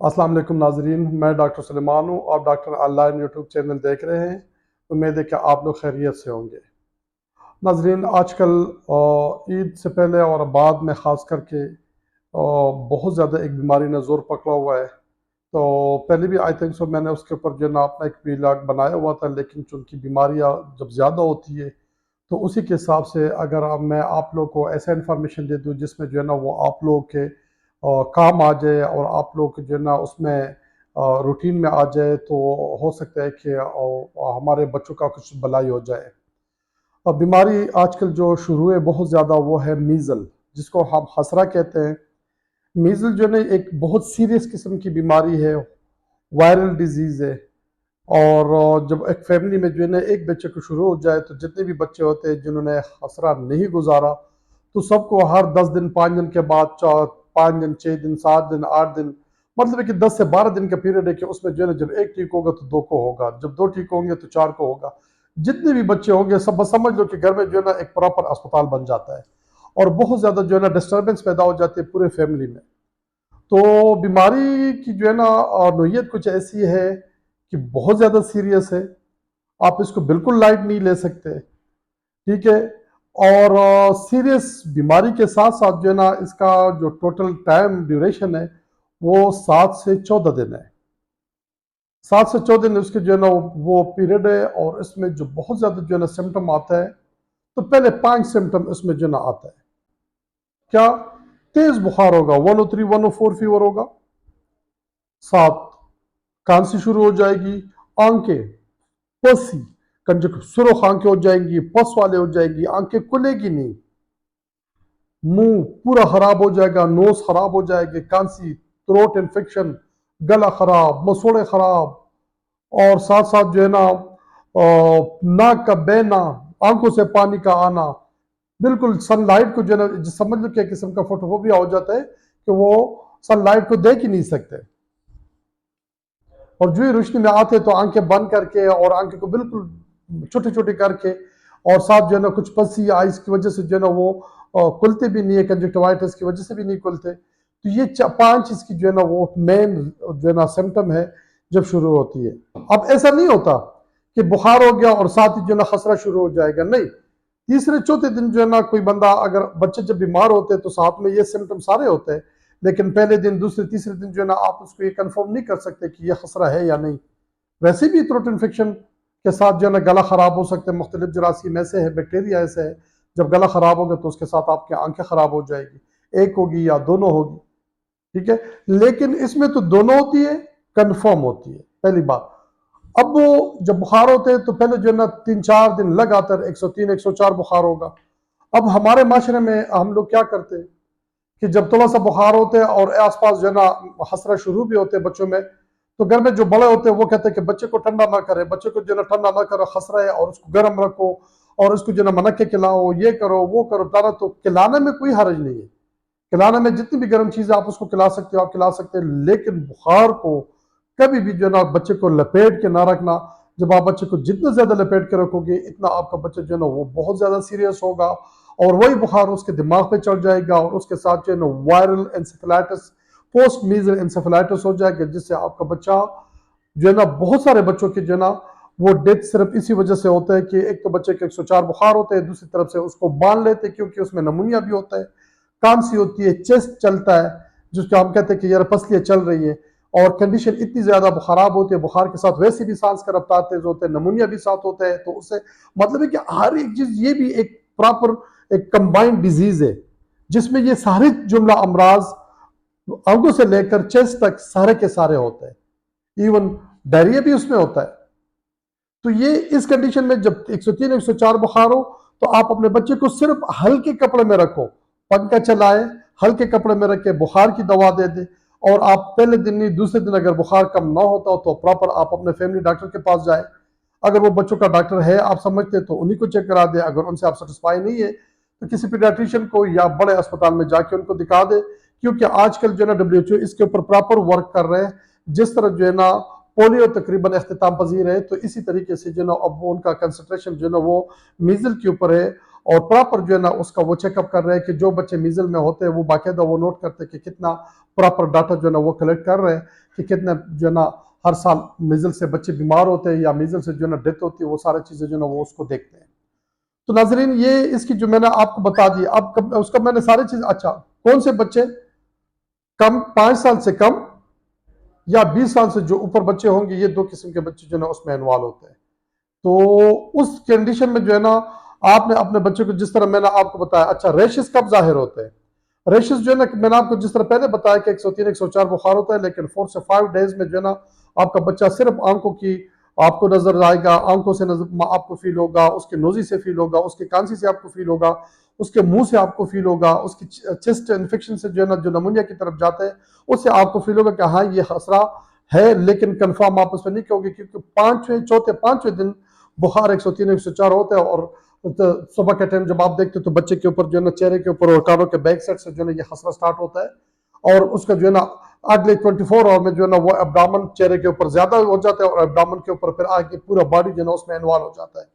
अस्सलाम वालेकुम नाजरीन, मैं डॉक्टर सलेमान हूँ। आप डॉक्टर ऑनलाइन यूट्यूब चैनल देख रहे हैं। उम्मीद है कि आप लोग खैरियत से होंगे। नाजरीन, आजकल ईद से पहले और बाद में ख़ास करके बहुत ज़्यादा एक बीमारी ने ज़ोर पकड़ा हुआ है। तो पहले भी आई थिंक सो मैंने उसके ऊपर जो है ना अपना एक व्लॉग बनाया हुआ था, लेकिन चूँकि बीमारियाँ जब ज़्यादा होती है तो उसी के हिसाब से अगर अब मैं आप लोग को ऐसा इन्फॉर्मेशन दे दूँ जिसमें जो है ना वो आप लोग के काम आ जाए और आप लोग जो है ना उसमें रूटीन में आ जाए, तो हो सकता है कि हमारे बच्चों का कुछ भलाई हो जाए। अब बीमारी आजकल जो शुरू है बहुत ज़्यादा, वो है मीज़ल, जिसको हम खसरा कहते हैं। मीज़ल जो है ना एक बहुत सीरियस किस्म की बीमारी है, वायरल डिजीज़ है। और जब एक फैमिली में जो है ना एक बच्चे को शुरू हो जाए तो जितने भी बच्चे होते हैं जिन्होंने खसरा नहीं गुजारा, तो सबको हर 10 दिन 5 दिन के बाद 5 दिन 6 दिन 7 दिन 8 दिन, मतलब है कि 10 से 12 दिन का पीरियड है कि उसमें जो है ना जब एक ठीक होगा तो दो को होगा, जब दो ठीक होंगे तो चार को होगा। जितने भी बच्चे होंगे सब बस समझ लो कि घर में जो है ना एक प्रॉपर अस्पताल बन जाता है और बहुत ज़्यादा जो है ना डिस्टर्बेंस पैदा हो जाती है पूरे फैमिली में। तो बीमारी की जो है ना नोयत कुछ ऐसी है कि बहुत ज़्यादा सीरियस है। आप इसको बिल्कुल लाइट नहीं ले सकते, ठीक है। और सीरियस बीमारी के साथ साथ जो है ना इसका जो टोटल टाइम ड्यूरेशन है वो 7 से 14 दिन है। 7 से 14 दिन उसके जो है ना वो पीरियड है, और इसमें जो बहुत ज़्यादा जो है ना सिम्टम आता है, तो पहले 5 सिम्टम इसमें जो है ना आता है। क्या? तेज बुखार होगा, 103 104 फीवर होगा। 7, खांसी शुरू हो जाएगी। आंखें, पसी, कंजक सुर्ख आंखें हो जाएंगी, पस वाले हो जाएगी, आंखें खुलेगी नहीं। मुंह पूरा खराब हो जाएगा, नोज खराब हो जाएगी, खांसी, थ्रोट इन्फेक्शन, गला खराब, मसूड़े खराब। और साथ साथ जो है ना नाक का बहना, आंखों से पानी का आना, बिल्कुल सनलाइट को जो है ना समझ लो क्या किस्म का फोटोफोबिया हो जाता है कि वो सनलाइट को देख ही नहीं सकते। और जो ही रोशनी में आते तो आंखें बंद करके और आंखें को बिल्कुल छोटी छोटी करके, और साथ जो है ना कुछ पसी आइस की वजह से जो है ना वो खुलते भी नहीं है, कंजक्टिवाइटिस की वजह से भी नहीं खुलते। तो ये 5 इसकी जो है ना वो मेन जो है ना सिम्टम है जब शुरू होती है। अब ऐसा नहीं होता कि बुखार हो गया और साथ ही जो है ना खसरा शुरू हो जाएगा, नहीं। तीसरे चौथे दिन जो है ना कोई बंदा, अगर बच्चे जब बीमार होते हैं तो साथ में ये सिम्टम सारे होते हैं, लेकिन पहले दिन दूसरे तीसरे दिन जो है ना आप उसको ये कंफर्म नहीं कर सकते कि ये खसरा है या नहीं। वैसे भी थ्रोट इन्फेक्शन के साथ जो है ना गला खराब हो सकते हैं, मुख्तलिफ जरासीम ऐसे है, बैक्टीरिया ऐसे है। जब गला खराब होगा तो उसके साथ आपकी आंखें खराब हो जाएगी, एक होगी या दोनों होगी, ठीक है। लेकिन इसमें तो दोनों होती है, कंफर्म होती है, पहली बात। अब वो जब बुखार होते हैं तो पहले जो है ना 3 4 दिन लगातार 103 104 बुखार होगा। अब हमारे माशरे में हम लोग क्या करते हैं कि जब थोड़ा सा बुखार होते हैं और आसपास जो है ना हंसना शुरू भी होते हैं बच्चों में, तो घर में जो बड़े होते हैं वो कहते हैं कि बच्चे को ठंडा ना करे, बच्चे को जो है ना ठंडा ना करो, खसरा है और उसको गर्म रखो और उसको जो है ना मनक्के खिलाओ, ये करो वो करो। तारा तो खिलाने में कोई हर्ज नहीं है, खिलाने में जितनी भी गर्म चीजें आप उसको खिला सकते हो आप खिला सकते हैं, लेकिन बुखार को कभी भी जो है ना बच्चे को लपेट के ना रखना। जब आप बच्चे को जितना ज्यादा लपेट के रखोगे इतना आपका बच्चा जो है ना वो बहुत ज्यादा सीरियस होगा, और वही बुखार उसके दिमाग पे चढ़ जाएगा और उसके साथ जो है ना वायरल एंसेफेलाइटिस, पोस्ट मीजल एंसेफेलाइटिस हो जाएगा, जिससे आपका बच्चा जो है ना, बहुत सारे बच्चों की जो है ना वो डेथ सिर्फ इसी वजह से होता है कि एक तो बच्चे के 104 बुखार होते हैं, दूसरी तरफ से उसको बांध लेते हैं क्योंकि उसमें नमूनिया भी होता है, खांसी होती है, चेस्ट चलता है, जिसको हम कहते हैं कि यार पसलियां चल रही है। और कंडीशन इतनी ज्यादा खराब होती है, बुखार के साथ वैसे भी सांस का रफ्तार तेज होता है, नमूनिया भी साथ होता है, तो उससे मतलब है कि हर एक चीज, ये भी एक प्रॉपर एक कंबाइंड डिजीज है जिसमें ये सारे जुमला अमराज आंखों से लेकर चेस्ट तक सारे के सारे होते हैं, इवन डायरिया भी उसमें होता है। तो ये इस कंडीशन में जब 103 104 बुखार हो तो आप अपने बच्चे को सिर्फ हल्के कपड़े में रखो, पंखा चलाए, हल्के कपड़े में रखे, बुखार की दवा दे दे। और आप पहले दिन नहीं दूसरे दिन अगर बुखार कम ना होता हो तो प्रॉपर आप अपने फैमिली डॉक्टर के पास जाए। अगर वो बच्चों का डॉक्टर है आप समझते तो उन्हीं को चेक करा दे, अगर उनसे आप सेटिस्फाई नहीं है तो किसी पीडियाट्रिशियन को या बड़े अस्पताल में जाके उनको दिखा दे, क्योंकि आजकल जो है ना WHO इसके ऊपर प्रॉपर वर्क कर रहे हैं। जिस तरह जो है ना पोलियो तकरीबन अख्तिताम पजीर है, तो इसी तरीके से जो है ना अब वो उनका कंसंट्रेशन जो है ना वो मीजल के ऊपर है, और प्रॉपर जो है ना उसका वो चेकअप कर रहे हैं कि जो बच्चे मीजल में होते हैं वो बाकायदा वो नोट करते हैं कि कितना प्रॉपर डाटा जो है ना वो कलेक्ट कर रहे हैं कि कितने जो है ना हर साल मीजल से बच्चे बीमार होते हैं या मीजल से जो है ना डेथ होती है, वो सारी चीजें जो है ना वो उसको देखते हैं। तो नाजरीन ये इसकी जो मैंने आपको बता दी, अब उसका मैंने सारी चीज, अच्छा कौन से बच्चे कम 5 साल से कम या 20 साल से जो ऊपर बच्चे होंगे, ये दो किस्म के बच्चे जो है ना उसमें इन्वॉल्व होते हैं। तो उस कंडीशन में जो है ना आपने अपने बच्चे को, जिस तरह मैंने आपको बताया, अच्छा रेशेस कब जाहिर होते हैं? रेशेस जो है ना मैंने आपको जिस तरह पहले बताया कि 103 104 बुखार होता है, लेकिन 4 से 5 डेज में जो है ना आपका बच्चा सिर्फ आंखों की आपको नजर आएगा, आंखों से नजर आपको फील होगा, उसके नोजी से फील होगा, उसके कांसी से आपको फील होगा, उसके मुंह से आपको फील होगा, उसकी चेस्ट इन्फेक्शन से जो है ना जो नमूनिया की तरफ जाते हैं उससे आपको फील होगा कि हाँ ये खसरा है, लेकिन कंफर्म आप उसमें नहीं कहोगे, क्योंकि चौथे पांचवें दिन बुखार 103 104 होता है। और तो सुबह के टाइम जब आप देखते हो तो बच्चे के ऊपर जो है ना चेहरे के ऊपर और कानों के बैक साइड से जो है ना ये खसरा स्टार्ट होता है, और उसका जो है ना अगले 24 आवर में जो है ना वो एब्डामन चेहरे के ऊपर ज्यादा हो जाता है, और एब्डामन के ऊपर फिर आगे पूरा बॉडी जो है ना उसमें इन्वॉल्व हो जाता है,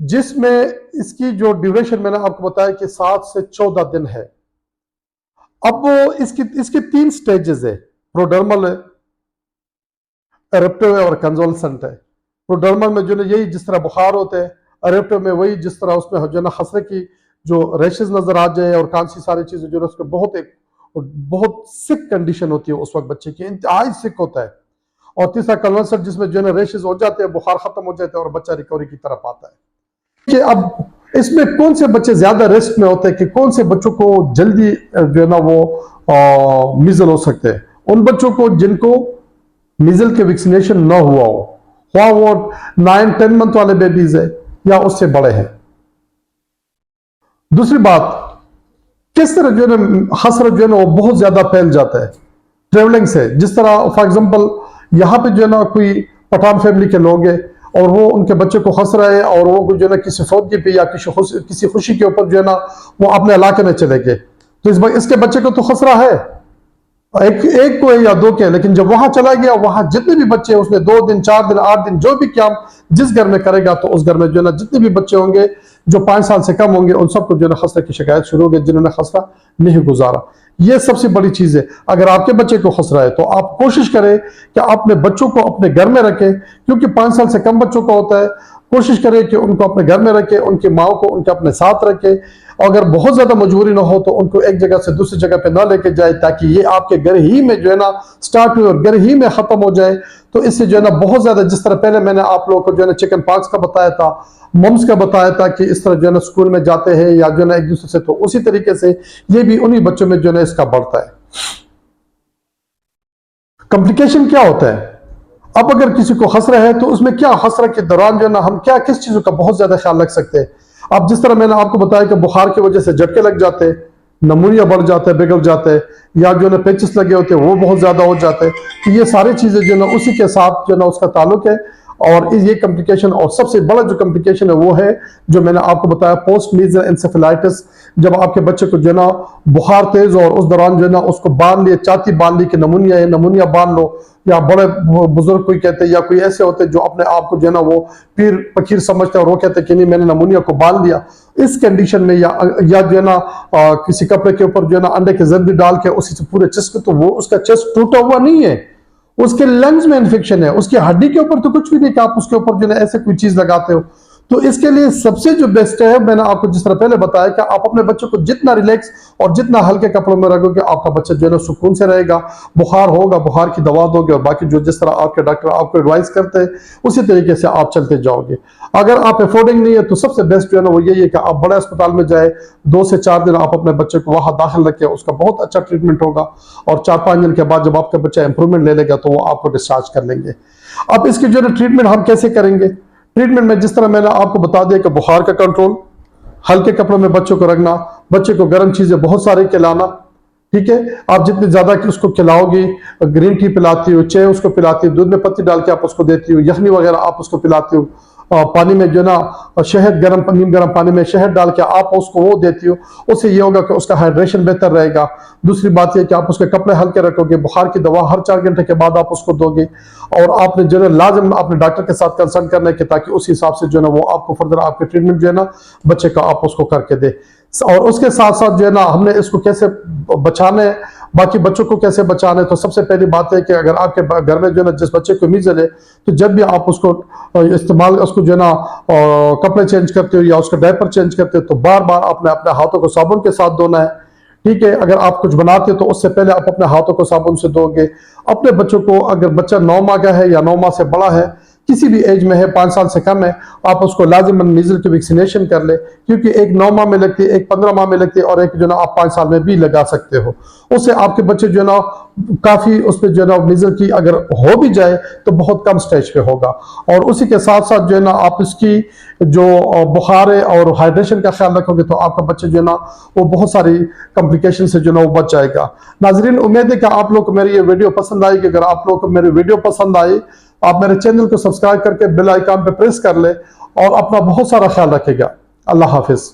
जिसमें इसकी जो ड्यूरेशन मैंने आपको बताया कि 7 से 14 दिन है। अब वो इसके 3 स्टेजेस है, प्रोडर्मल है, एरेप्टिव है और कंजोलसेंट है। प्रोडर्मल में जो है यही जिस तरह बुखार होते हैं, एरेप्टिव में वही जिस तरह उसमें जो है ना खसरे की जो रेशेस नजर आ जाए और कांसी सारी चीजें जो है उसमें बहुत सिक कंडीशन होती है उस वक्त बच्चे की, इंतहाई सिक होता है। और तीसरा कन्वर्सेंट जिसमें जो है ना रेशेस हो जाते हैं, बुखार खत्म हो जाते हैं और बच्चा रिकवरी की तरफ आता है। कि अब इसमें कौन से बच्चे ज्यादा रिस्क में होते हैं कि कौन से बच्चों को जल्दी जो है ना वो मीजल हो सकते हैं? उन बच्चों को जिनको मीजल के वैक्सीनेशन ना हुआ हो, वो 9-10 मंथ वाले बेबीज है या उससे बड़े हैं। दूसरी बात, किस तरह जो है ना खसरा जो है ना वो बहुत ज्यादा फैल जाता है ट्रेवलिंग से। जिस तरह फॉर एग्जांपल यहाँ पे जो है ना कोई पठान फैमिली के लोग हैं और वो उनके बच्चे को खसरा है और वो जो है ना किसी फौजी पे या किसी खुशी के ऊपर जो है ना वो अपने इलाके में चले गए, तो इसके बच्चे को तो खसरा है, एक को है या दो के, लेकिन जब वहां चला गया, वहां जितने भी बच्चे उसने 2 दिन 4 दिन 8 दिन जो भी क्या जिस घर में करेगा, तो उस घर में जो है ना जितने भी बच्चे होंगे जो 5 साल से कम होंगे उन सबको जो है ना खसरा की शिकायत शुरू हो गई, जिन्होंने खसरा नहीं गुजारा। ये सबसे बड़ी चीज है। अगर आपके बच्चे को खसरा है तो आप कोशिश करें कि अपने बच्चों को अपने घर में रखें, क्योंकि 5 साल से कम बच्चों का होता है। कोशिश करें कि उनको अपने घर में रखें, उनकी माओ को उनके अपने साथ रखें। अगर बहुत ज्यादा मजबूरी ना हो तो उनको एक जगह से दूसरी जगह पे ना लेके जाए, ताकि ये आपके घर ही में जो है ना स्टार्ट हुए और घर ही में खत्म हो जाए। तो इससे जो है ना बहुत ज्यादा, जिस तरह पहले मैंने आप लोगों को जो है ना चिकन पॉक्स का बताया था, मम्स का बताया था कि इस तरह जो है ना स्कूल में जाते हैं या जो है ना एक दूसरे से, तो उसी तरीके से ये भी उन्हीं बच्चों में जो है ना इसका बढ़ता है। कॉम्प्लिकेशन क्या होता है? अब अगर किसी को खसरा है तो उसमें क्या, खसरा के दौरान जो है ना हम क्या किस चीजों का बहुत ज्यादा ख्याल रख सकते हैं? अब जिस तरह मैंने आपको बताया कि बुखार की वजह से झटके लग जाते हैं, नमूनिया बढ़ जाता है, बिगड़ जाते हैं, या जो है ना पेचिस लगे होते हैं वो बहुत ज्यादा हो जाते हैं। तो ये सारी चीजें जो है ना उसी के साथ जो है ना उसका ताल्लुक है। और ये कॉम्प्लिकेशन, और सबसे बड़ा जो कॉम्प्लिकेशन है वो है जो मैंने आपको बताया, पोस्ट मीजल एंसेफेलाइटिस। जब आपके बच्चे को जो है ना बुखार तेज और उस दौरान जो है ना उसको बांध लिया, छाती बांध ली कि नमूनिया है, नमूनिया बांध लो, या बड़े बुजुर्ग कोई कहते हैं या कोई ऐसे होते हैं जो अपने आप को जो है ना वो पीर फकीर समझते हैं और वो कहते हैं कि नहीं मैंने नमूनिया को बांध लिया। इस कंडीशन में या जो है ना किसी कपड़े के ऊपर जो है ना अंडे के जर्दी डाल के उसी से पूरे चेस्ट, तो वो उसका चेस्ट टूटा हुआ नहीं है, उसके लंग्स में इन्फेक्शन है, उसकी हड्डी के ऊपर तो कुछ भी नहीं कि आप उसके ऊपर जो है ऐसे कोई चीज लगाते हो। तो इसके लिए सबसे जो बेस्ट है, मैंने आपको जिस तरह पहले बताया कि आप अपने बच्चों को जितना रिलैक्स और जितना हल्के कपड़ों में रखोगे, आपका बच्चा जो है ना सुकून से रहेगा। बुखार होगा, बुखार की दवा दोगे और बाकी जो जिस तरह आपके डॉक्टर आपको एडवाइस करते हैं उसी तरीके से आप चलते जाओगे। अगर आप अफोर्डिंग नहीं है तो सबसे बेस्ट जो है ना वो यही है कि आप बड़े अस्पताल में जाए, 2 से 4 दिन आप अपने बच्चे को वहां दाखिल रखें, उसका बहुत अच्छा ट्रीटमेंट होगा, और 4-5 दिन के बाद जब आपका बच्चा इंप्रूवमेंट ले लेगा तो वो आपको डिस्चार्ज कर लेंगे। अब इसकी जो है ट्रीटमेंट हम कैसे करेंगे? ट्रीटमेंट में जिस तरह मैंने आपको बता दिया कि बुखार का कंट्रोल, हल्के कपड़ों में बच्चों को रखना, बच्चे को गर्म चीजें बहुत सारी खिलाना, ठीक है। आप जितनी ज्यादा कि उसको खिलाओगी, ग्रीन टी पिलाती हो, चाय उसको पिलाती हो, दूध में पत्ती डाल के आप उसको देती हो, यखनी वगैरह आप उसको पिलाती हो, पानी में जो है ना शहद गर्म नीम गर्म पानी में शहद डाल के आप उसको वो देती हो, उससे ये होगा कि उसका हाइड्रेशन बेहतर रहेगा। दूसरी बात यह कि आप उसके कपड़े हल्के रखोगे, बुखार की दवा हर 4 घंटे के बाद आप उसको दोगे, और आपने जो है लाजिम अपने डॉक्टर के साथ कंसल्ट करना है कि ताकि उस हिसाब से जो है ना वो आपको फर्दर आपके ट्रीटमेंट जो है ना बच्चे का आप उसको करके दे। और उसके साथ साथ जो है ना हमने इसको कैसे बचाना है, बाकी बच्चों को कैसे बचाना है, तो सबसे पहली बात है कि अगर आपके घर में जो है ना जिस बच्चे को मीजल है, तो जब भी आप उसको इस्तेमाल उसको जो है ना कपड़े चेंज करते हो या उसका डायपर चेंज करते हो, तो बार बार आपने अपने हाथों को साबुन के साथ धोना है। ठीक है, अगर आप कुछ बनाते हो तो उससे पहले आप अपने हाथों को साबुन से धोगे। अपने बच्चों को, अगर बच्चा 9 माह का है या 9 माह से बड़ा है, किसी भी एज में है, 5 साल से कम है, आप उसको लाजिमन मीजल की वैक्सीनेशन कर ले, क्योंकि एक 9 माह में लगती है, एक 15 माह में लगती है, और एक जो ना आप 5 साल में भी लगा सकते हो। उससे आपके बच्चे जो है ना काफी उस पर जो है ना मीजल की अगर हो भी जाए तो बहुत कम स्टेज पे होगा। और उसी के साथ साथ जो है ना आप इसकी जो बुखार है और हाइड्रेशन का ख्याल रखोगे, तो आपका बच्चा जो है ना वो बहुत सारी कॉम्प्लिकेशन से जो है ना वो बच जाएगा। नाजरीन, उम्मीद है कि आप लोग को मेरी ये वीडियो पसंद आएगी। अगर आप लोग को मेरी वीडियो पसंद आई, आप मेरे चैनल को सब्सक्राइब करके बेल आइकन पे प्रेस कर ले, और अपना बहुत सारा ख्याल रखेगा। अल्लाह हाफिज।